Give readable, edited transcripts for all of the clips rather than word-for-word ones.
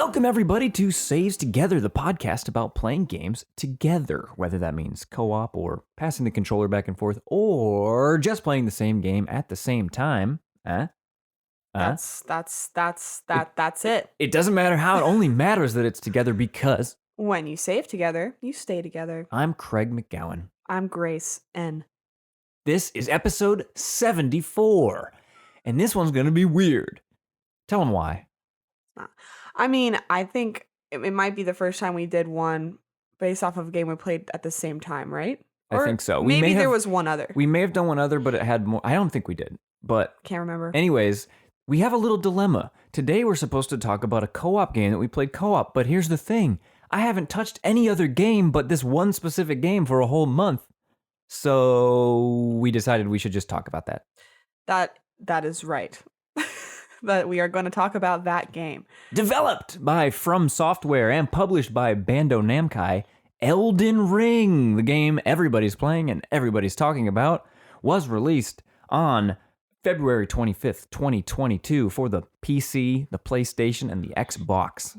Welcome, everybody, to Saves Together, the podcast about playing games together, whether that means co-op or passing the controller back and forth or just playing the same game at the same time. That's it. It doesn't matter how, it only matters that it's together because When you save together, you stay together. I'm Craig McGowan. I'm Grace N. This is episode 74, and this one's going to be weird. Tell them why. I mean, I think it might be the first time we did one based off of a game we played at the same time, right? I think so. Maybe there was one other. We may have done one other, but it had more. I don't think we did, but Can't remember. anyways, we have a little dilemma. Today we're supposed to talk about a co-op game that we played co-op, but here's the thing. I haven't touched any other game but this one specific game for a whole month. So we decided we should just talk about that. That is right. But we are going to talk about that game. Developed by From Software and published by Bando Namkai, Elden Ring, the game everybody's playing and everybody's talking about, was released on February 25th, 2022 for the PC, the PlayStation, and the Xbox.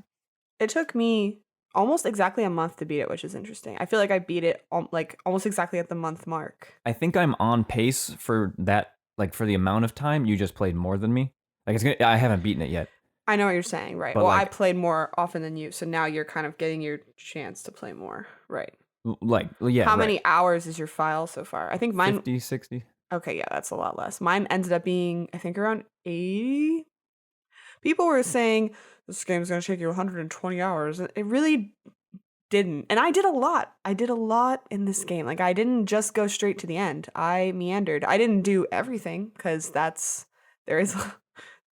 It took me almost exactly a month to beat it, which is interesting. I feel like I beat it almost exactly at the month mark. I think I'm on pace for that, for the amount of time. You just played more than me. I haven't beaten it yet. I know what you're saying, right? But I played more often than you, so now you're kind of getting your chance to play more, right? Yeah. How many hours is your file so far? I think mine... 50, 60? Okay, yeah, that's a lot less. Mine ended up being, I think, around 80. People were saying, this game's going to take you 120 hours. It really didn't. And I did a lot. I did a lot in this game. I didn't just go straight to the end. I meandered. I didn't do everything, because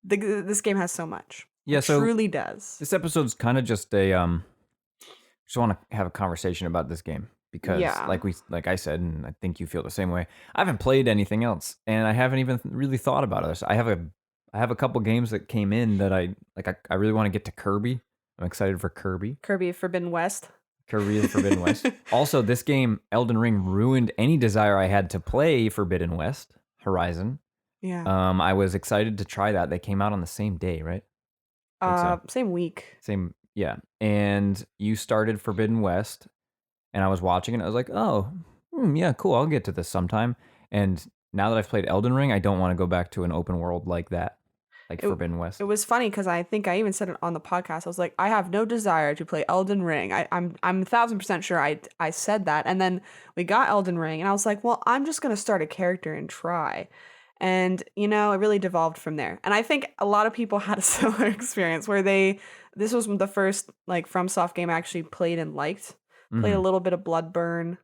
this game has so much. Yeah, it so truly does. This episode's kind of just just want to have a conversation about this game because, like I said, and I think you feel the same way. I haven't played anything else, and I haven't even really thought about it. I have a couple games that came in that I really want to get to Kirby. I'm excited for Kirby. Kirby Forbidden West. Kirby and Forbidden West. Also, this game, Elden Ring, ruined any desire I had to play Forbidden West, Horizon. Yeah. I was excited to try that. They came out on the same day, right? Same week. Yeah. And you started Forbidden West, and I was watching it, and I was like, oh, yeah, cool. I'll get to this sometime. And now that I've played Elden Ring, I don't want to go back to an open world like that, Forbidden West. It was funny because I think I even said it on the podcast. I was like, I have no desire to play Elden Ring. I'm 1,000% sure I said that. And then we got Elden Ring, and I was like, well, I'm just going to start a character and try. And, it really devolved from there. And I think a lot of people had a similar experience where this was the first, FromSoft game I actually played and liked. Played a little bit of Bloodborne,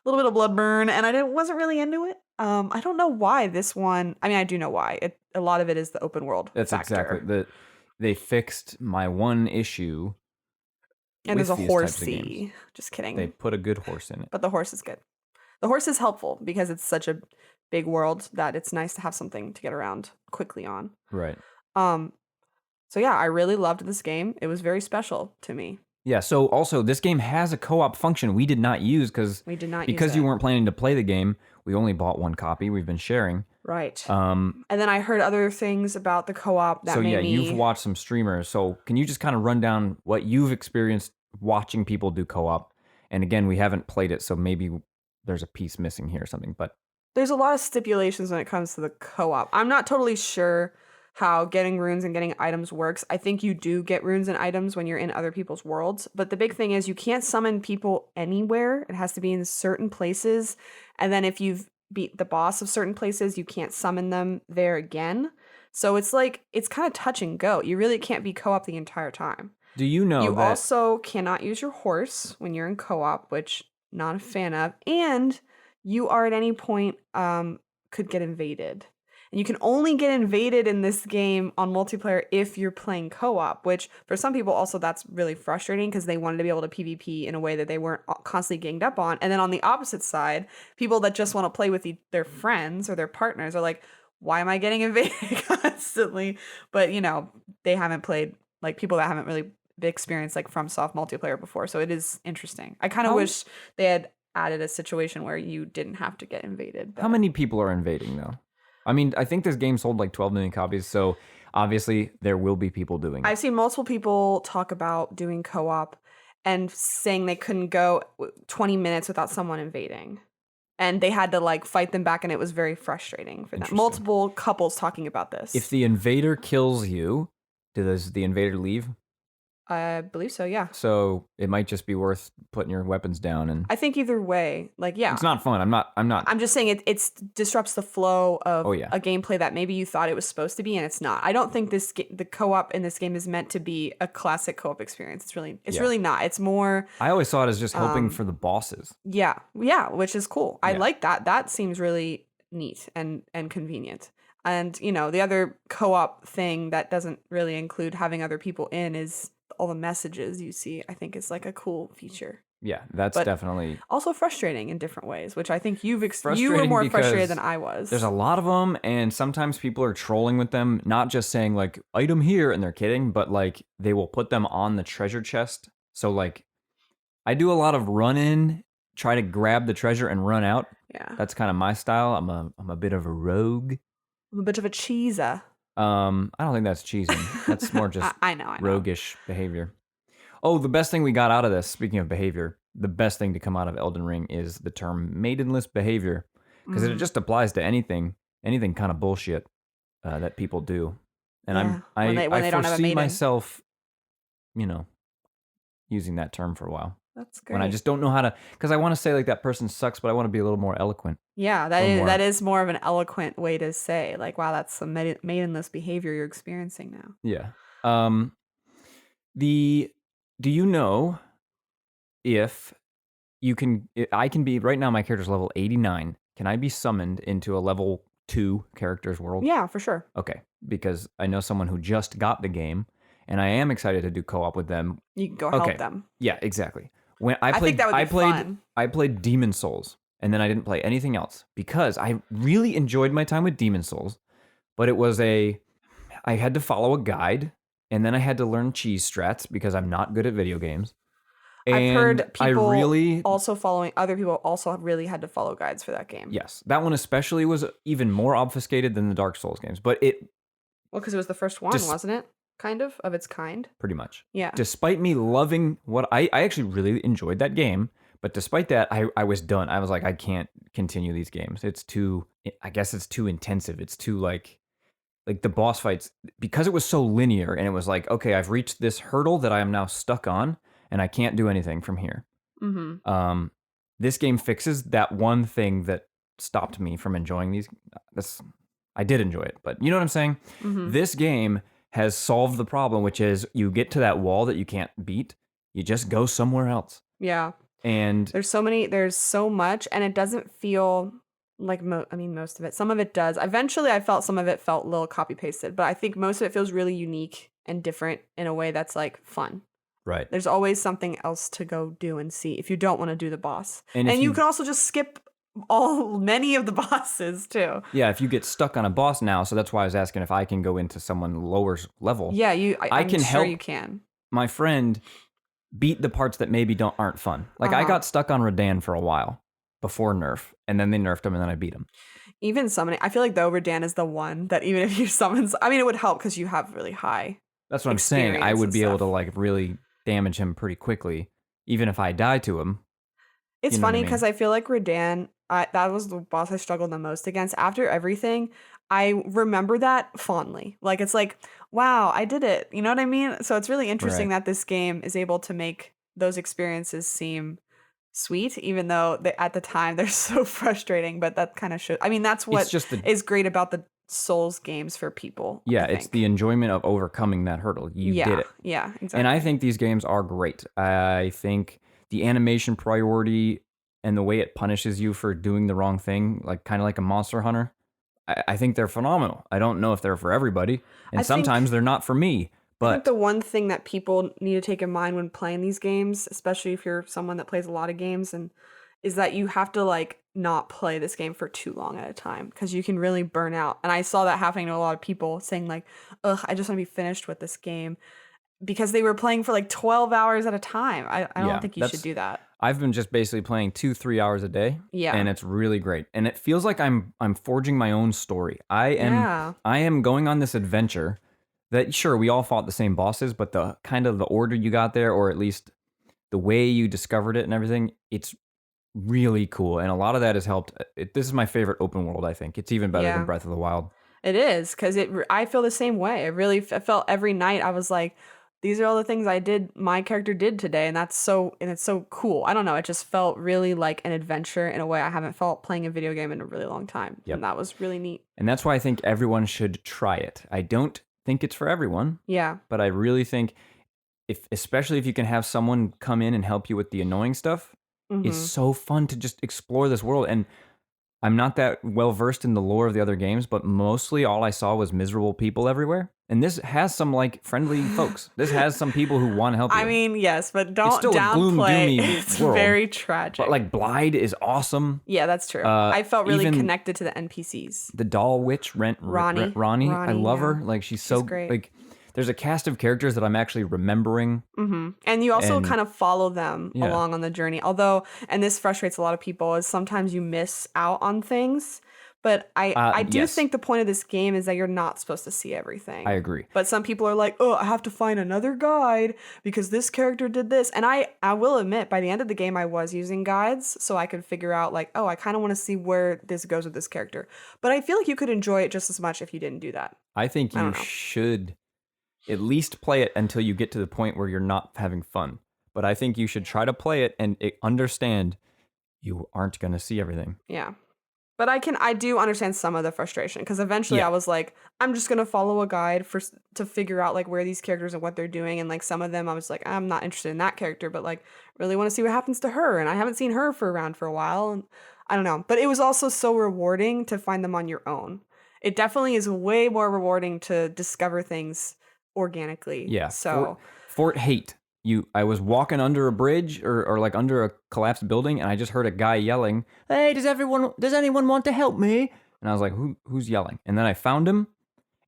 and I wasn't really into it. I don't know why this one, I do know why. A lot of it is the open world That's factor. exactly, they fixed my one issue. And there's a horsey. Just kidding. They put a good horse in it. But the horse is good. The horse is helpful because it's such a big world that it's nice to have something to get around quickly on. Right. So yeah, I really loved this game. It was very special to me. Yeah, so also this game has a co-op function we did not use because you weren't planning to play the game. We only bought one copy. We've been sharing. Right. And then I heard other things about the co-op that made me... you've watched some streamers. So can you just kind of run down what you've experienced watching people do co-op? And again, we haven't played it, so maybe there's a piece missing here or something, but... There's a lot of stipulations when it comes to the co-op. I'm not totally sure how getting runes and getting items works. I think you do get runes and items when you're in other people's worlds, but the big thing is you can't summon people anywhere. It has to be in certain places, and then if you've beat the boss of certain places, you can't summon them there again. So it's kind of touch and go. You really can't be co-op the entire time. Do you know you also cannot use your horse when you're in co-op, which not a fan of, and you are at any point could get invaded. And you can only get invaded in this game on multiplayer if you're playing co-op, which for some people also that's really frustrating because they wanted to be able to PvP in a way that they weren't constantly ganged up on. And then on the opposite side, people that just want to play with their friends or their partners are like, why am I getting invaded constantly? But, they haven't played, people that haven't really experienced FromSoft multiplayer before. So it is interesting. I kind of wish they had added a situation where you didn't have to get invaded. How many people are invading, though? I mean, I think this game sold like 12 million copies, so obviously there will be people doing it. I've seen multiple people talk about doing co-op and saying they couldn't go 20 minutes without someone invading. And they had to like fight them back, and it was very frustrating for them. Multiple couples talking about this. If the invader kills you, does the invader leave? I believe so, yeah. So it might just be worth putting your weapons down. And I think either way, like, yeah. It's not fun. I'm not. I'm just saying it disrupts the flow of Oh, yeah. a gameplay that maybe you thought it was supposed to be, and it's not. I don't think the co-op in this game is meant to be a classic co-op experience. It's really not. It's more. I always saw it as just helping for the bosses. Yeah, which is cool. I like that. That seems really neat and convenient. And the other co-op thing that doesn't really include having other people in is all the messages you see. I think is like a cool feature. Yeah, that's definitely also frustrating in different ways, which I think you were more frustrated than I was. There's a lot of them, and sometimes people are trolling with them, not just saying like item here and they're kidding, but like they will put them on the treasure chest. So like I do a lot of run in, try to grab the treasure and run out. Yeah. That's kind of my style. I'm a bit of a rogue. I'm a bit of a cheeser. I don't think that's cheesing. That's more just I know. roguish behavior. Oh, the best thing we got out of this, speaking of behavior, the best thing to come out of Elden Ring is the term maidenless behavior, because it just applies to anything kind of bullshit that people do. And I foresee myself, using that term for a while. That's great. When I just don't know how to, because I want to say like that person sucks, but I want to be a little more eloquent. Yeah, that is more of an eloquent way to say like, wow, that's some maidenless behavior you're experiencing now. Yeah. Do you know if I can be, right now my character's level 89. Can I be summoned into a level 2 character's world? Yeah, for sure. Okay, because I know someone who just got the game, and I am excited to do co-op with them. You can go help them. Yeah, exactly. When I think that would be fun. I played Demon Souls, and then I didn't play anything else because I really enjoyed my time with Demon Souls, but it was I had to follow a guide, and then I had to learn cheese strats because I'm not good at video games. And I've heard people also following other people also really had to follow guides for that game. Yes, that one especially was even more obfuscated than the Dark Souls games, but because it was the first one, wasn't it? Kind of its kind. Pretty much. Yeah. Despite me loving what I actually really enjoyed that game, but despite that, I was done. I was like, I can't continue these games. I guess it's too intensive. It's too like the boss fights, because it was so linear, and it was like, okay, I've reached this hurdle that I am now stuck on, and I can't do anything from here. Mm-hmm. This game fixes that one thing that stopped me from enjoying these. I did enjoy it, but you know what I'm saying? Mm-hmm. This game has solved the problem, which is you get to that wall that you can't beat, you just go somewhere else. Yeah. And there's so much, and it doesn't feel like most of it. Some of it does. Eventually, I felt some of it felt a little copy pasted, but I think most of it feels really unique and different in a way that's like fun. Right. There's always something else to go do and see if you don't want to do the boss. And you can also just skip many of the bosses too. Yeah, if you get stuck on a boss now, so that's why I was asking if I can go into someone lower level. Yeah, I'm can sure help you can. My friend beat the parts that maybe aren't fun. Like I got stuck on Radahn for a while before nerf, and then they nerfed him, and then I beat him. Even summoning, I feel like though Radahn is the one that even if you summons, I mean, it would help because you have really high. That's what I'm saying. I would be able to like really damage him pretty quickly, even if I die to him. It's funny because I feel like Radahn, that was the boss I struggled the most against. After everything, I remember that fondly. Like, it's like, wow, I did it. You know what I mean? So it's really interesting that this game is able to make those experiences seem sweet, even though at the time they're so frustrating. But that kind of should. I mean, that's what is great about the Souls games for people. Yeah, it's the enjoyment of overcoming that hurdle. You did it. Yeah, exactly. And I think these games are great. I think the animation priority and the way it punishes you for doing the wrong thing, like kind of like a Monster Hunter, I think they're phenomenal. I don't know if they're for everybody, and sometimes they're not for me. But I think the one thing that people need to take in mind when playing these games, especially if you're someone that plays a lot of games, is that you have to like not play this game for too long at a time, because you can really burn out. And I saw that happening to a lot of people saying like, ugh, I just want to be finished with this game, because they were playing for like 12 hours at a time. I don't think you should do that. I've been just basically playing 2-3 hours a day. Yeah. And it's really great. And it feels like I'm forging my own story. I am going on this adventure that, sure, we all fought the same bosses, but the kind of the order you got there, or at least the way you discovered it and everything, it's really cool. And a lot of that has helped. This is my favorite open world, I think. It's even better than Breath of the Wild. It is, because I feel the same way. I felt every night I was like, these are all the things my character did today, and it's so cool. I don't know, it just felt really like an adventure in a way I haven't felt playing a video game in a really long time. Yep. And that was really neat. And that's why I think everyone should try it. I don't think it's for everyone. Yeah. But I really think, especially if you can have someone come in and help you with the annoying stuff, it's so fun to just explore this world. And I'm not that well versed in the lore of the other games, but mostly all I saw was miserable people everywhere. And this has some like friendly folks. This has some people who want to help you. I mean, yes, but don't downplay. It's world, very tragic. But like Blyde is awesome. Yeah, that's true. I felt really connected to the NPCs. The doll witch, Ronnie. I love her. Like she's so great. Like there's a cast of characters that I'm actually remembering. And you also kind of follow them along on the journey. Although, and this frustrates a lot of people, is sometimes you miss out on things. But I do think the point of this game is that you're not supposed to see everything. I agree. But some people are like, oh, I have to find another guide because this character did this. And I will admit, by the end of the game, I was using guides so I could figure out like, oh, I kind of want to see where this goes with this character. But I feel like you could enjoy it just as much if you didn't do that. I think you should at least play it until you get to the point where you're not having fun. But I think you should try to play it and understand you aren't going to see everything. Yeah. But I do understand some of the frustration, because eventually I was like, I'm just going to follow a guide to figure out like where these characters and what they're doing. And like some of them I was like, I'm not interested in that character, but like really want to see what happens to her. And I haven't seen her around for a while. And I don't know. But it was also so rewarding to find them on your own. It definitely is way more rewarding to discover things organically. Yeah. So Fort Hate. I was walking under a bridge or like under a collapsed building, and I just heard a guy yelling, "Hey, does anyone want to help me?" And I was like, who's yelling? And then I found him,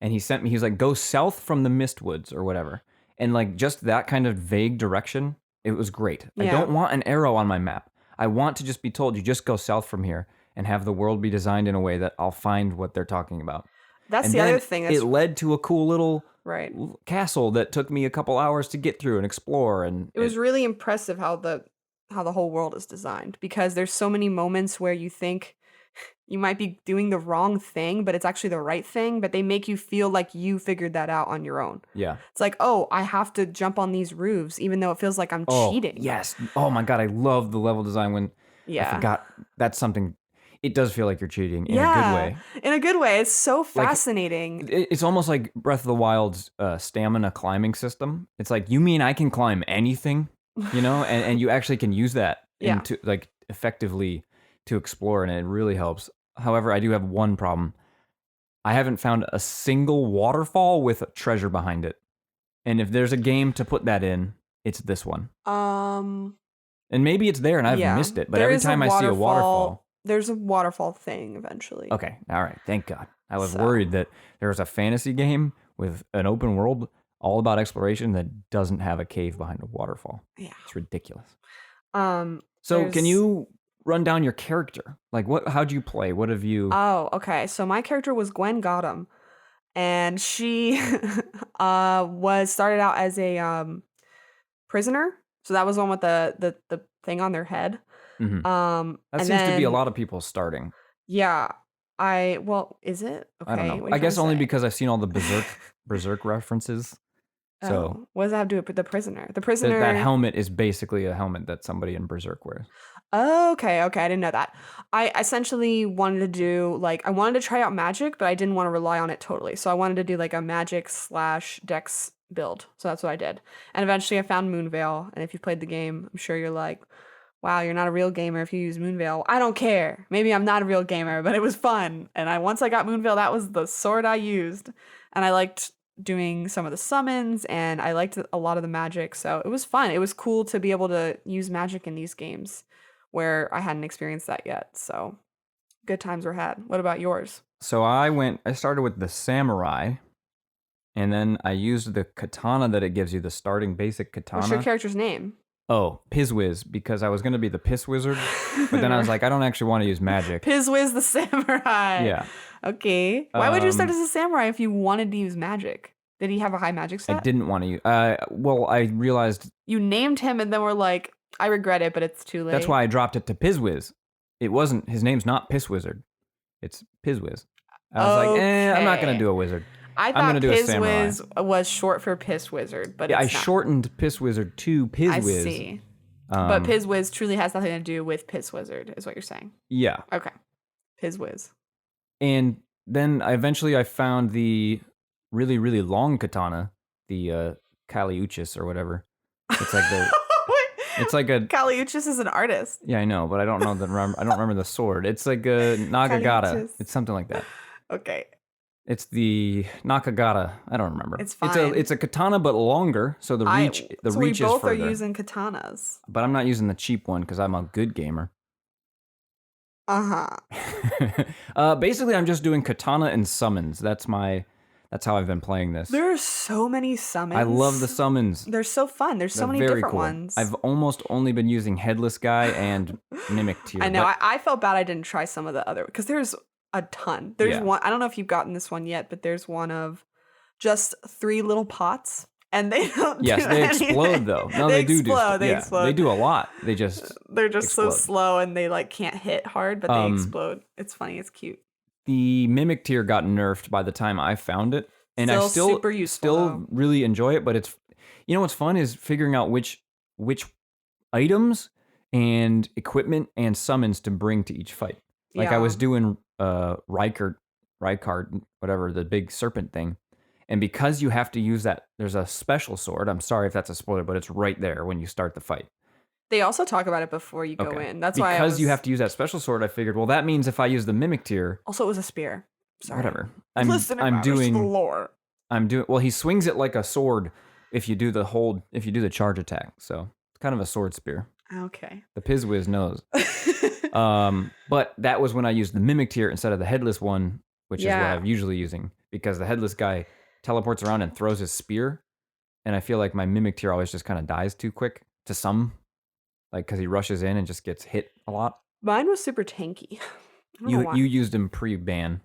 and he was like, go south from the Mistwoods or whatever. And like just that kind of vague direction, it was great. Yeah. I don't want an arrow on my map. I want to just be told, you just go south from here, and have the world be designed in a way that I'll find what they're talking about. That's the other thing. It led to a cool little castle that took me a couple hours to get through and explore. And it was really impressive how the whole world is designed, because there's so many moments where you think you might be doing the wrong thing, but it's actually the right thing, but they make you feel like you figured that out on your own. Yeah. It's like, oh, I have to jump on these roofs, even though it feels like I'm cheating. Yes. Oh my God, I love the level design when I forgot that's something. It does feel like you're cheating in a good way. In a good way. It's so fascinating. Like, it's almost like Breath of the Wild's stamina climbing system. It's like, you mean I can climb anything, and you actually can use that into like effectively to explore, and it really helps. However, I do have one problem. I haven't found a single waterfall with a treasure behind it. And if there's a game to put that in, it's this one. And maybe it's there and I've missed it, but every time I see a waterfall, there's a waterfall thing eventually. Okay. All right. Thank God. I was worried that there was a fantasy game with an open world all about exploration that doesn't have a cave behind a waterfall. Yeah. It's ridiculous. So can you run down your character? Like how'd you play? What have you? Oh, okay. So my character was Gottem, and she started out as a prisoner. So that was one with the thing on their head. Mm-hmm. That seems to be a lot of people starting. Yeah. Is it? Okay. I don't know. I guess only because I've seen all the Berserk references. So what does that have to do with the prisoner? The prisoner. That helmet is basically a helmet that somebody in Berserk wears. Oh, okay. I didn't know that. I essentially wanted to I wanted to try out magic, but I didn't want to rely on it totally. So I wanted to do like a magic / dex build. So that's what I did. And eventually I found Moonveil. And if you've played the game, I'm sure you're like, wow, you're not a real gamer if you use Moonveil. I don't care. Maybe I'm not a real gamer, but it was fun. And once I got Moonveil, that was the sword I used. And I liked doing some of the summons, and I liked a lot of the magic. So it was fun. It was cool to be able to use magic in these games where I hadn't experienced that yet. So good times were had. What about yours? So I started with the samurai, and then I used the katana that it gives you, the starting basic katana. What's your character's name? Oh, Pizwiz, because I was going to be the Piss Wizard, but then I was like, I don't actually want to use magic. Pizwiz the samurai. Yeah. Okay. Why would you start as a samurai if you wanted to use magic? Did he have a high magic stat? I didn't want to use... well, I realized... You named him and then we're like, I regret it, but it's too late. That's why I dropped it to Pizwiz. It wasn't... His name's not Piss Wizard. It's Pizwiz. I was like, I'm not going to do a wizard. I thought Pizwiz was short for Piss Wizard, but I shortened Piss Wizard to Pizwiz. I see. But Pizwiz truly has nothing to do with Piss Wizard, is what you're saying. Yeah. Okay. Pizwiz. And then I found the really, really long katana, the Kaliuchis or whatever. It's like the... It's like a... Kaliuchis is an artist. Yeah, I know, but I don't know I don't remember the sword. It's like a Nagagata. It's something like that. Okay. It's the Nakagata. I don't remember. It's fine. It's a katana, but longer, so the reach is further. We both are using katanas. But I'm not using the cheap one because I'm a good gamer. Basically, I'm just doing katana and summons. That's how I've been playing this. There are so many summons. I love the summons. They're so fun. There's so many different ones. I've almost only been using Headless Guy and Mimic Tier. I know. I felt bad I didn't try some of the other, because there's a ton. There's one, I don't know if you've gotten this one yet, but there's one of just 3 little pots, and they don't Yes, they explode though. No, they explode. They explode. They do a lot. They're just so slow, and they like can't hit hard, but they explode. It's funny. It's cute. The Mimic Tier got nerfed by the time I found it, and I still really enjoy it. But it's, what's fun is figuring out which items and equipment and summons to bring to each fight. Like I was doing Rykard, whatever, the big serpent thing. And because you have to use that, there's a special sword. I'm sorry if that's a spoiler, but it's right there when you start the fight. They also talk about it before you go in. That's why because you have to use that special sword, I figured, well, that means if I use the Mimic Tier... Also, it was a spear. Sorry. Whatever. I'm doing the lore. Well, he swings it like a sword if you do the charge attack. So it's kind of a sword spear. Okay. The Pizwiz knows. But that was when I used the Mimic Tier instead of the Headless one, which is what I'm usually using, because the Headless guy teleports around and throws his spear, and I feel like my Mimic Tier always just kind of dies too quick to some, like because he rushes in and just gets hit a lot. Mine was super tanky. You used him pre-ban.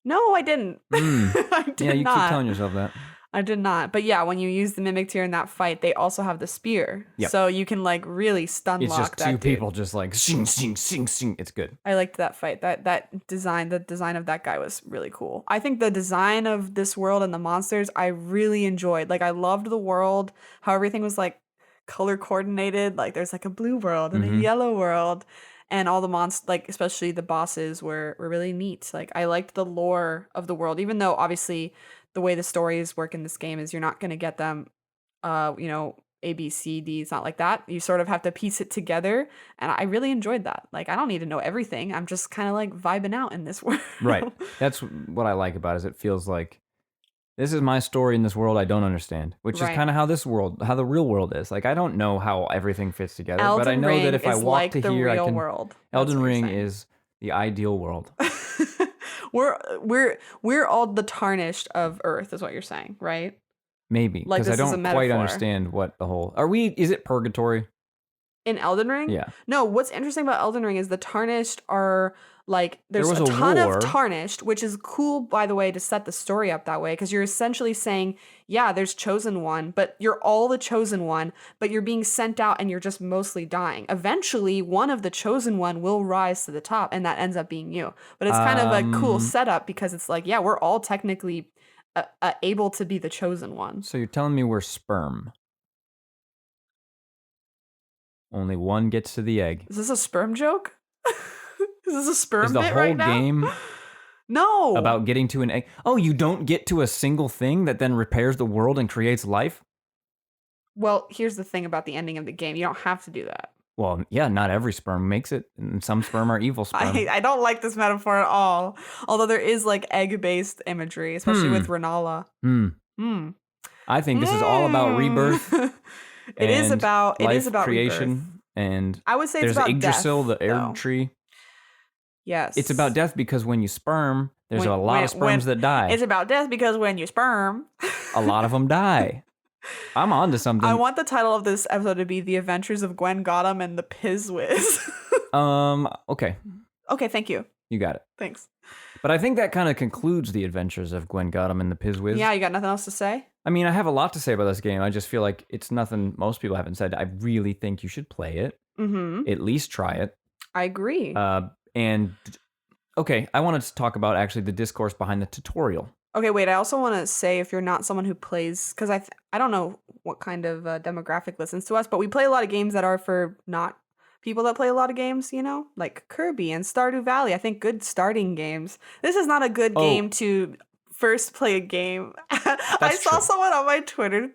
No, I didn't. I did you keep telling yourself that. I did not. But yeah, when you use the Mimic Tier in that fight, they also have the spear. Yep. So you can like really stun lock that It's just 2 people just like sing, sing, sing, sing. It's good. I liked that fight. That design, the design of that guy was really cool. I think the design of this world and the monsters, I really enjoyed. Like I loved the world, how everything was like color coordinated. Like there's like a blue world and a yellow world. And all the monsters, like especially the bosses, were really neat. Like I liked the lore of the world, even though obviously the way the stories work in this game is you're not going to get them, A, B, C, D. It's not like that. You sort of have to piece it together. And I really enjoyed that. Like I don't need to know everything. I'm just kind of like vibing out in this world. Right. That's what I like about it. Is it feels like this is my story in this world I don't understand, which is kind of how the real world is. Like I don't know how everything fits together, but I know that if I walk to here, I can. World. Elden Ring is the ideal world. We're all the tarnished of Earth, is what you're saying, right? Maybe, because I don't quite understand what the whole... Is it purgatory? In Elden Ring? Yeah. No, what's interesting about Elden Ring is the tarnished are like... There's a ton of tarnished, which is cool, by the way, to set the story up that way, because you're essentially saying, yeah, there's chosen one, but you're all the chosen one, but you're being sent out and you're just mostly dying. Eventually, one of the chosen one will rise to the top, and that ends up being you. But it's kind of a cool setup, because it's like, yeah, we're all technically able to be the chosen one. So you're telling me we're sperm. Only one gets to the egg. Is this a sperm joke? Is this a sperm bit right now? Is the whole game no about getting to an egg? Oh, you don't get to a single thing that then repairs the world and creates life? Well, here's the thing about the ending of the game. You don't have to do that. Well, yeah, not every sperm makes it, and some sperm are evil sperm. I don't like this metaphor at all. Although there is like egg-based imagery, especially with Renala. I think this is all about rebirth. It is about creation, rebirth. And I would say it's about Yggdrasil, death, the Erd tree. Yes, it's about death because when you sperm, there's a lot of sperms that die. It's about death because when you sperm, a lot of them die. I'm on to something. I want the title of this episode to be The Adventures of Gwen Gottem and the Pizwiz. Okay. Okay, thank you. You got it. Thanks. But I think that kind of concludes the adventures of Gwen Gottem and the Pizwiz. Yeah, you got nothing else to say? I mean, I have a lot to say about this game. I just feel like it's nothing most people haven't said. I really think you should play it. Mm-hmm. At least try it. I agree. And okay, I wanted to talk about actually the discourse behind the tutorial. Okay, wait, I also want to say if you're not someone who plays, because I don't know what kind of demographic listens to us, but we play a lot of games that are for not people that play a lot of games, you know, like Kirby and Stardew Valley. I think good starting games. This is not a good game to first play a game. I saw someone on my Twitter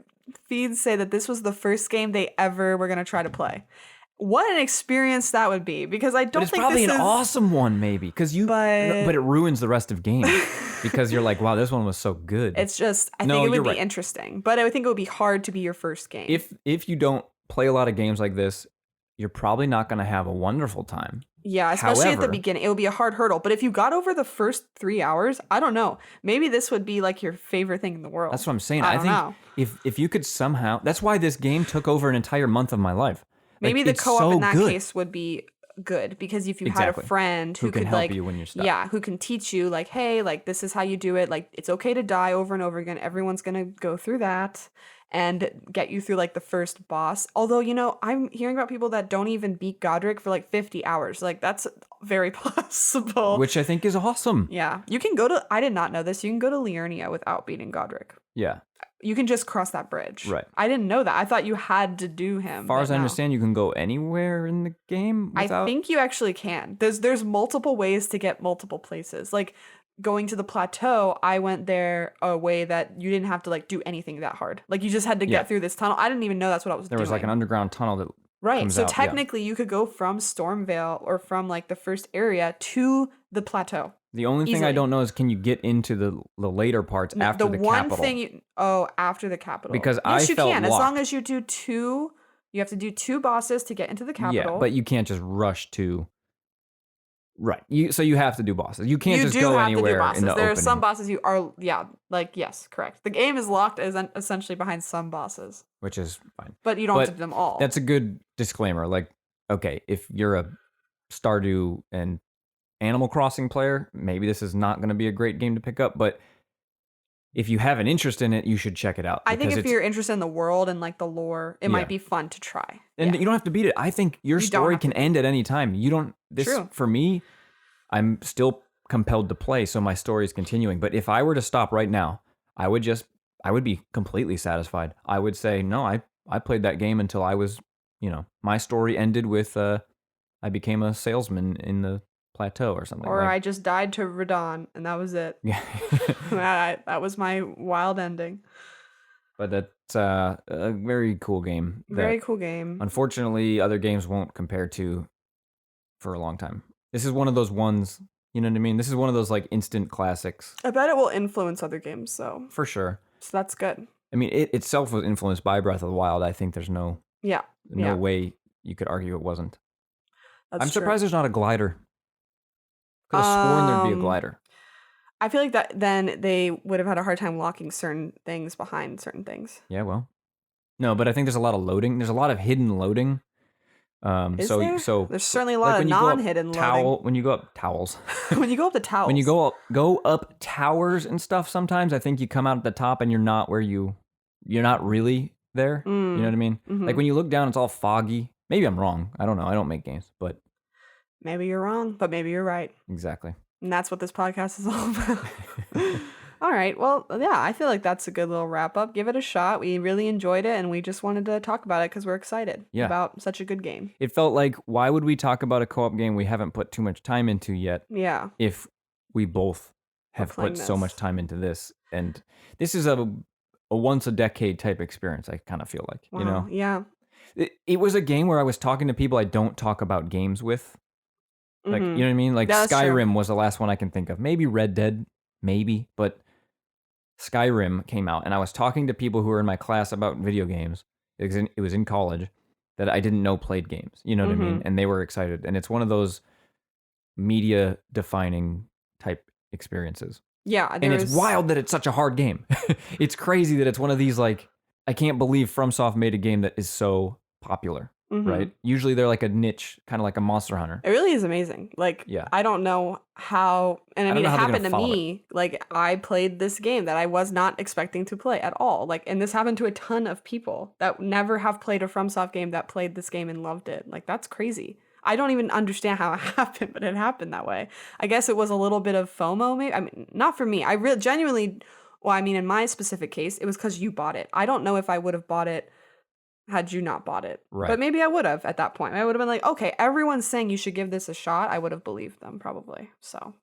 feed say that this was the first game they ever were going to try to play. What an experience that would be, because I don't think it's probably an awesome one, maybe, but it ruins the rest of games because you're like, wow, this one was so good. It's just, I think it would be interesting, but I think it would be hard to be your first game. If you don't play a lot of games like this, you're probably not going to have a wonderful time. Yeah, especially at the beginning. It would be a hard hurdle. But if you got over the first 3 hours, I don't know. Maybe this would be like your favorite thing in the world. That's what I'm saying. I think if you could somehow, that's why this game took over an entire month of my life. Maybe the co-op in that case would be good, because if you had a friend who could help you when you're stuck. Yeah, who can teach you like, hey, like this is how you do it. Like it's okay to die over and over again. Everyone's gonna go through that and get you through like the first boss. Although, you know, I'm hearing about people that don't even beat Godric for like 50 hours. Like that's very possible. Which I think is awesome. Yeah. You can go to, I did not know this, you can go to Liurnia without beating Godric. Yeah. You can just cross that bridge. Right. I didn't know that. I thought you had to do him. As far as I understand, you can go anywhere in the game without... I think you actually can. There's multiple ways to get multiple places. Like going to the plateau, I went there a way that you didn't have to like do anything that hard. Like you just had to get through this tunnel. I didn't even know that's what I was doing. There was like an underground tunnel that So technically you could go from Stormvale or from like the first area to the plateau. The only thing I don't know is, can you get into the later parts after the capital? The one thing after the capital. Because yes, you can. Locked. As long as you do two, you have to do 2 bosses to get into the capital. Yeah, but you can't just rush to... Right. So you have to do bosses. You can't just go anywhere in the There opening. are some bosses you are, yes, correct. The game is locked essentially behind some bosses. Which is fine. But you don't have to do them all. That's a good disclaimer. Like, okay, if you're a Stardew and Animal Crossing player, maybe this is not going to be a great game to pick up, but if you have an interest in it, you should check it out. I think if you're interested in the world and like the lore, it might be fun to try. And you don't have to beat it. I think your story can end at any time. You don't, True. For me, I'm still compelled to play, so my story is continuing. But if I were to stop right now, I would be completely satisfied. I would say, no, I played that game until I was, my story ended with, I became a salesman in the plateau or something. Or I just died to Radon, and that was it. Yeah. that was my wild ending. But that's a very cool game. Very cool game. Unfortunately, other games won't compare to for a long time. This is one of those ones, you know what I mean? This is one of those like instant classics. I bet it will influence other games, though. For sure. So that's good. I mean, it itself was influenced by Breath of the Wild. I think there's no way you could argue it wasn't. I'm surprised there's not a glider. Could have sworn there'd be a glider. I feel like that then they would have had a hard time locking certain things behind certain things. Yeah, well. No, but I think there's a lot of loading. There's a lot of hidden loading. Is there? So there's certainly a lot of non-hidden loading. When you go up towels. When you go up the towels. When you go up towers and stuff, sometimes I think you come out at the top and you're not really there. You know what I mean? Mm-hmm. Like when you look down, it's all foggy. Maybe I'm wrong. I don't know. I don't make games, but maybe you're wrong, but maybe you're right. Exactly. And that's what this podcast is all about. All right. Well, yeah, I feel like that's a good little wrap up. Give it a shot. We really enjoyed it, and we just wanted to talk about it because we're excited about such a good game. It felt like, why would we talk about a co-op game we haven't put too much time into yet? Yeah. If we both have put so much time into this. And this is a once a decade type experience, I kind of feel like, you know? Yeah. It was a game where I was talking to people I don't talk about games with. Like, you know what I mean? Like Skyrim was the last one I can think of. Maybe Red Dead, maybe, but Skyrim came out, and I was talking to people who were in my class about video games. It was in college that I didn't know played games. You know what I mean? And they were excited. And it's one of those media defining type experiences. Yeah. And it's wild that it's such a hard game. It's crazy that it's one of these like I can't believe FromSoft made a game that is so popular, right? Usually they're like a niche, kind of like a Monster Hunter. It really is amazing. Like, I don't know how, and I mean, it happened to me. Like, I played this game that I was not expecting to play at all. Like, and this happened to a ton of people that never have played a FromSoft game that played this game and loved it. Like, that's crazy. I don't even understand how it happened, but it happened that way. I guess it was a little bit of FOMO, maybe. I mean, not for me. I genuinely, well, I mean, in my specific case, it was because you bought it. I don't know if I would have bought it had you not bought it. Right. But maybe I would have at that point. I would have been like, okay, everyone's saying you should give this a shot. I would have believed them probably. So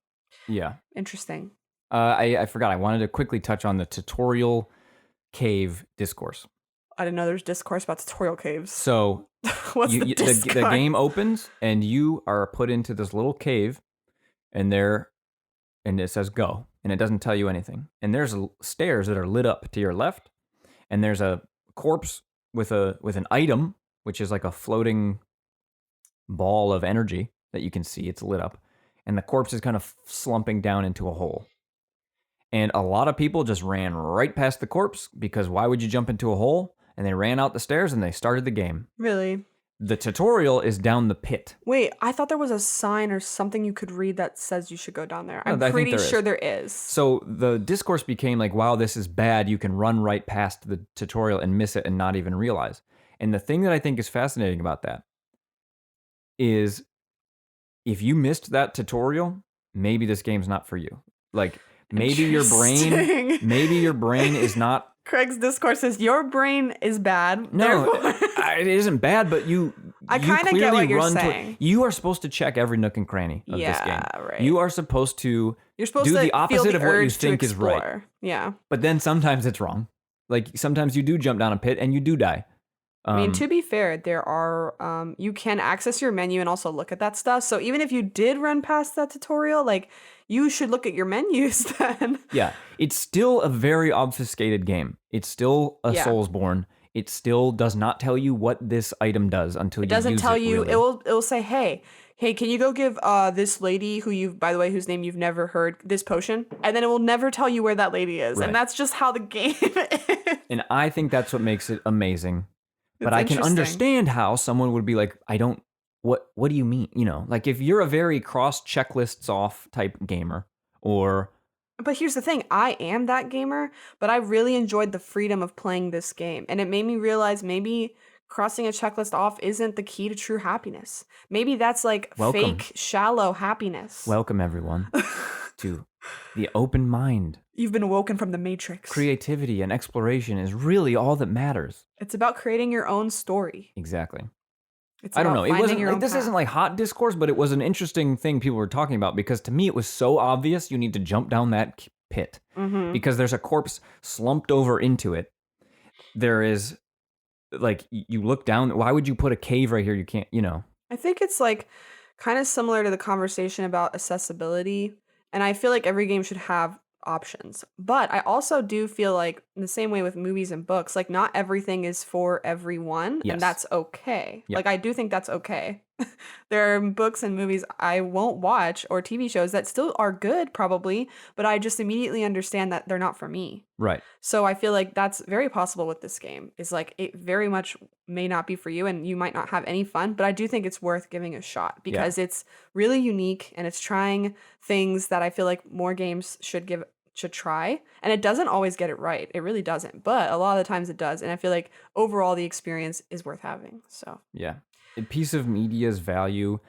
yeah. Interesting. I forgot. I wanted to quickly touch on the tutorial cave discourse. I didn't know there's discourse about tutorial caves. So the game opens and you are put into this little cave and it says go and it doesn't tell you anything. And there's stairs that are lit up to your left and there's a corpse with an item, which is like a floating ball of energy that you can see. It's lit up. And the corpse is kind of slumping down into a hole. And a lot of people just ran right past the corpse because why would you jump into a hole? And they ran out the stairs and they started the game. Really? The tutorial is down the pit. Wait, I thought there was a sign or something you could read that says you should go down there. I'm pretty sure there is. So the discourse became like, wow, this is bad. You can run right past the tutorial and miss it and not even realize. And the thing that I think is fascinating about that is if you missed that tutorial, maybe this game's not for you. Like maybe your brain is not. Craig's discourse says your brain is bad. No, it isn't bad, but I kind of get what you're saying. You are supposed to check every nook and cranny of this game. Right. You are supposed to do the opposite of what you think is right. Yeah. But then sometimes it's wrong. Like sometimes you do jump down a pit and you do die. I mean, to be fair, there are, you can access your menu and also look at that stuff. So even if you did run past that tutorial, like, you should look at your menus then. Yeah, it's still a very obfuscated game. It's still a Soulsborne. It still does not tell you what this item does until you use it. It doesn't tell you. Really. It will say, hey, can you go give this lady whose name you've never heard, this potion? And then it will never tell you where that lady is. Right. And that's just how the game is. And I think that's what makes it amazing. But I can understand how someone would be like, what do you mean? You know, like if you're a very cross checklists off type gamer But here's the thing, I am that gamer, but I really enjoyed the freedom of playing this game. And it made me realize maybe crossing a checklist off isn't the key to true happiness. Maybe that's like fake, shallow happiness. Welcome everyone to the open mind. You've been awoken from the Matrix. Creativity and exploration is really all that matters. It's about creating your own story. Exactly. I don't know. It wasn't like, this isn't like hot discourse, but it was an interesting thing people were talking about because to me it was so obvious you need to jump down that pit because there's a corpse slumped over into it. There is like you look down. Why would you put a cave right here? You can't, you know. I think it's like kind of similar to the conversation about accessibility. And I feel like every game should have options. But I also do feel like in the same way with movies and books, like not everything is for everyone. Yes. And that's okay. Yep. Like I do think that's okay. There are books and movies I won't watch or TV shows that still are good probably, but I just immediately understand that they're not for me. Right. So I feel like that's very possible with this game. Is like it very much may not be for you and you might not have any fun, but I do think it's worth giving a shot because it's really unique and it's trying things that I feel like more games should try. And it doesn't always get it right. It really doesn't. But a lot of the times it does. And I feel like overall the experience is worth having. So yeah. A piece of media's value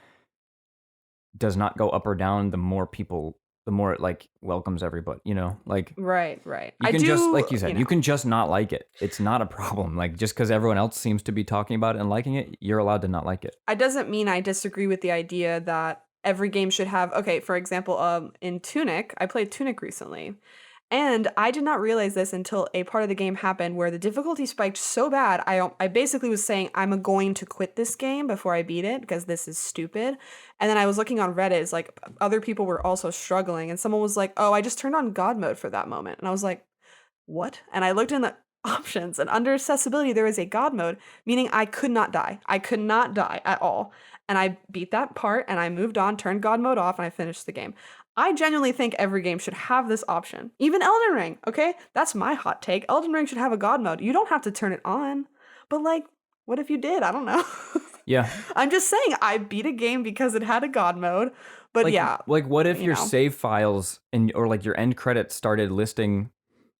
does not go up or down the more it like welcomes everybody, you know, like right. You can just like you said, you can just not like it. It's not a problem. Like just because everyone else seems to be talking about it and liking it, you're allowed to not like it. It doesn't mean I disagree with the idea that every game should have. Okay, for example, in Tunic, I played Tunic recently. And I did not realize this until a part of the game happened where the difficulty spiked so bad, I basically was saying, I'm going to quit this game before I beat it because this is stupid. And then I was looking on Reddit, it's like other people were also struggling. And someone was like, oh, I just turned on God mode for that moment. And I was like, what? And I looked in the options and under accessibility, there is a God mode, meaning I could not die. I could not die at all. And I beat that part and I moved on, turned God mode off, and I finished the game. I genuinely think every game should have this option. Even Elden Ring, okay? That's my hot take. Elden Ring should have a God mode. You don't have to turn it on. But like, what if you did? I don't know. Yeah. I'm just saying I beat a game because it had a God mode. But like, yeah. Like what if your save files or like your end credits started listing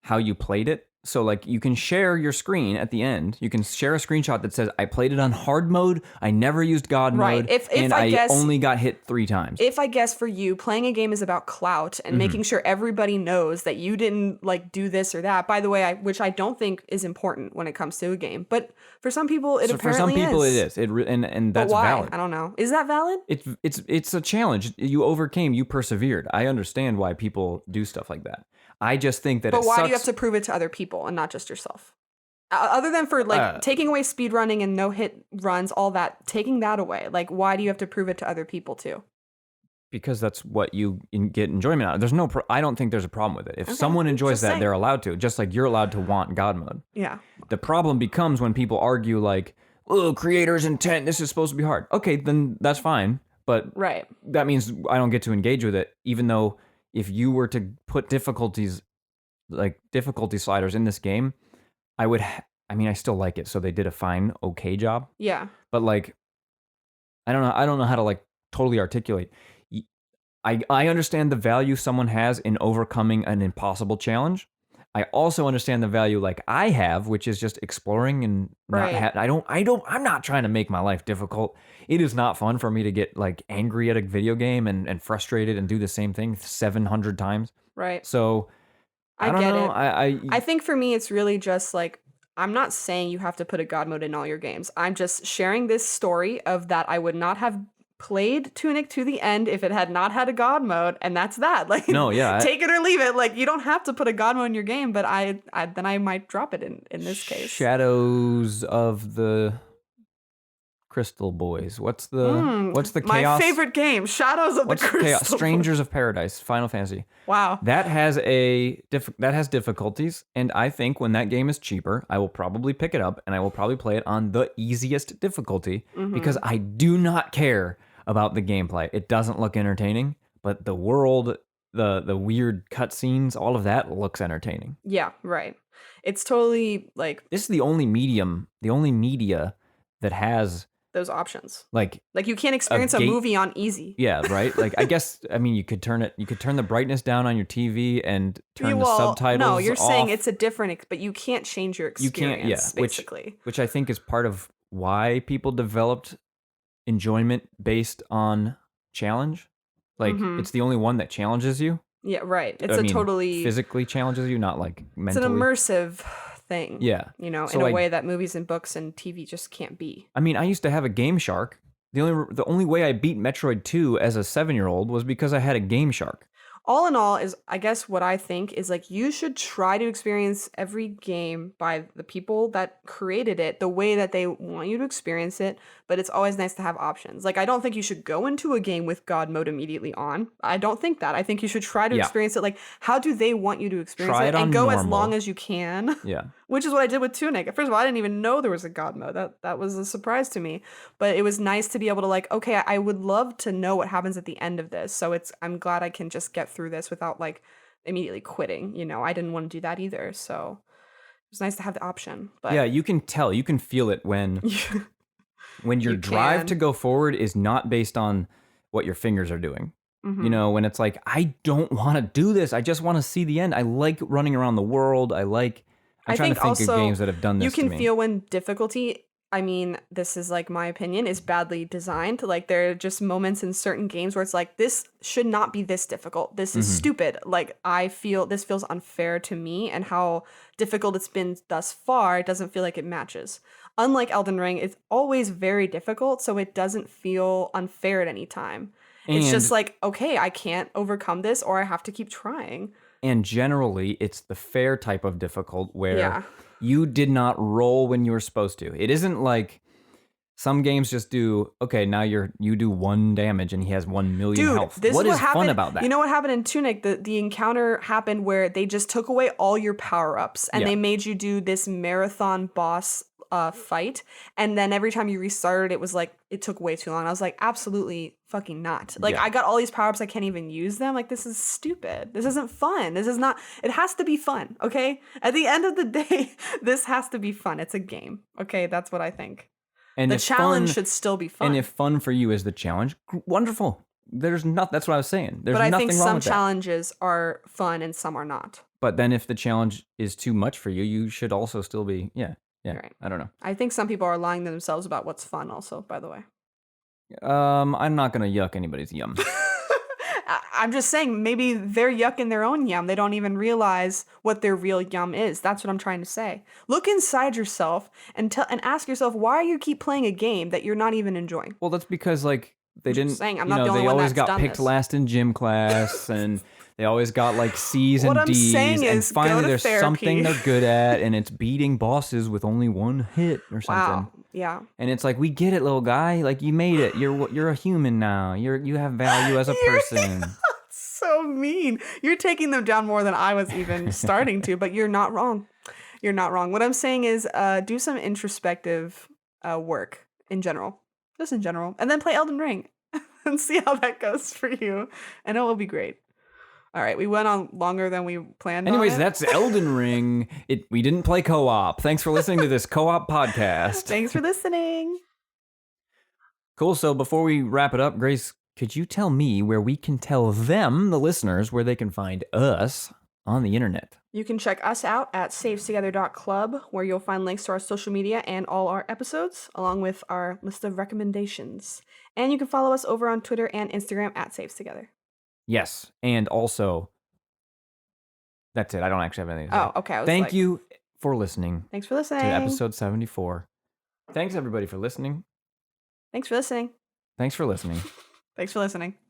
how you played it? So like you can share your screen at the end. You can share a screenshot that says, I played it on hard mode. I never used God mode. And I only got hit 3 times. If I guess for you, playing a game is about clout and making sure everybody knows that you didn't like do this or that. By the way, which I don't think is important when it comes to a game. But for some people, it apparently is. For some people, it is. And that's valid. I don't know. Is that valid? It's a challenge. You overcame. You persevered. I understand why people do stuff like that. I just think that. But why do you have to prove it to other people and not just yourself? Other than for like taking away speed running and no hit runs, all that, taking that away. Like, why do you have to prove it to other people too? Because that's what you get enjoyment out of. There's no. I don't think there's a problem with it. If someone enjoys that, they're allowed to. Just like you're allowed to want God mode. Yeah. The problem becomes when people argue like, "Oh, creator's intent. This is supposed to be hard." Okay, then that's fine. But that means I don't get to engage with it, even though. If you were to put difficulty sliders in this game, I still like it. So they did a okay job. Yeah. But like, I don't know how to like totally articulate. I understand the value someone has in overcoming an impossible challenge. I also understand the value like I have, which is just exploring and I'm not trying to make my life difficult. It is not fun for me to get like angry at a video game and frustrated and do the same thing 700 times. Right. So I get it. I think for me, it's really just like, I'm not saying you have to put a God mode in all your games. I'm just sharing this story of that I would not have played Tunic to the end if it had not had a God mode, and that's that. Like, take it or leave it. Like, you don't have to put a God mode in your game, but I might drop it in this case. Shadows of the Crystal Boys. What's the chaos? My favorite game, Shadows of the Crystal Chaos? Strangers of Paradise, Final Fantasy. Wow. That has difficulties, and I think when that game is cheaper, I will probably pick it up and I will probably play it on the easiest difficulty because I do not care about the gameplay. It doesn't look entertaining, but the world, the weird cutscenes, all of that looks entertaining. Yeah, right. It's totally like this is the only media that has those options. Like you can't experience a movie on easy. Yeah, right? Like I guess you could turn the brightness down on your TV and turn the subtitles No, you're off. Saying it's a different but you can't change your experience, you can't, basically. Which I think is part of why people developed enjoyment based on challenge. Like it's the only one that challenges you. Yeah, right. It's totally physically challenges you, not like mentally. It's an immersive thing. Yeah. In a way that movies and books and TV just can't be. I mean, I used to have a Game Shark. The only way I beat Metroid 2 as a 7-year-old was because I had a Game Shark. All in all, is I guess what I think is like you should try to experience every game by the people that created it the way that they want you to experience it, but it's always nice to have options. Like, I don't think you should go into a game with God mode immediately on. I don't think that. I think you should try to experience it like, how do they want you to experience it and go as long as you can. Yeah. Which is what I did with Tunic. First of all, I didn't even know there was a God mode. That was a surprise to me. But it was nice to be able to like, okay, I would love to know what happens at the end of this. So I'm glad I can just get through this without like immediately quitting. I didn't want to do that either. So it was nice to have the option. But yeah, you can tell, you can feel it when your drive to go forward is not based on what your fingers are doing. Mm-hmm. When it's like, I don't want to do this. I just want to see the end. I like running around the world. I'm trying to think of games that have done this to me. You can feel when difficulty, this is like my opinion, is badly designed. Like there are just moments in certain games where it's like, this should not be this difficult. This is stupid. Like I feel this feels unfair to me, and how difficult it's been thus far, it doesn't feel like it matches. Unlike Elden Ring, it's always very difficult, so it doesn't feel unfair at any time. It's just like, okay, I can't overcome this, or I have to keep trying. And generally, it's the fair type of difficult where you did not roll when you were supposed to. It isn't like some games just do, okay, now you do 1 damage and he has 1 million health. What is fun about that? You know what happened in Tunic? The encounter happened where they just took away all your power-ups and they made you do this marathon boss fight, and then every time you restarted, it was like it took way too long. I was like, absolutely fucking not. Like I got all these power ups, I can't even use them. Like this is stupid. This isn't fun. This is not. It has to be fun. Okay. At the end of the day, this has to be fun. It's a game. Okay, that's what I think. And the challenge should still be fun. And if fun for you is the challenge, wonderful. There's not. That's what I was saying. There's nothing wrong with that. But I think some challenges are fun and some are not. But then if the challenge is too much for you, you should also still be, yeah. Right. I don't know. I think some people are lying to themselves about what's fun also, by the way. I'm not going to yuck anybody's yum. I'm just saying, maybe they're yucking their own yum. They don't even realize what their real yum is. That's what I'm trying to say. Look inside yourself and ask yourself, why you keep playing a game that you're not even enjoying? Well, that's because, like, they didn't, saying, I'm not the only one that's got picked last in gym class, and they always got like C's and D's. And finally, there's something they're good at, and it's beating bosses with only one hit or something. Wow. Yeah. And it's like, we get it, little guy. Like, you made it. You're a human now. You have value as a person. So mean. You're taking them down more than I was even starting to, but you're not wrong. You're not wrong. What I'm saying is, do some introspective work in general. Just in general. And then play Elden Ring and see how that goes for you. And it will be great. All right, we went on longer than we planned. Anyways, that's Elden Ring. We didn't play co-op. Thanks for listening to this co-op podcast. Thanks for listening. Cool. So before we wrap it up, Grace, could you tell me where we can tell them, the listeners, where they can find us on the internet? You can check us out at savetogether.club, where you'll find links to our social media and all our episodes, along with our list of recommendations. And you can follow us over on Twitter and Instagram at savetogether. Yes, and also, that's it. I don't actually have anything to say. Oh, okay. Thank you for listening. Thanks for listening. To episode 74. Thanks, everybody, for listening. Thanks for listening. Thanks for listening. Thanks for listening.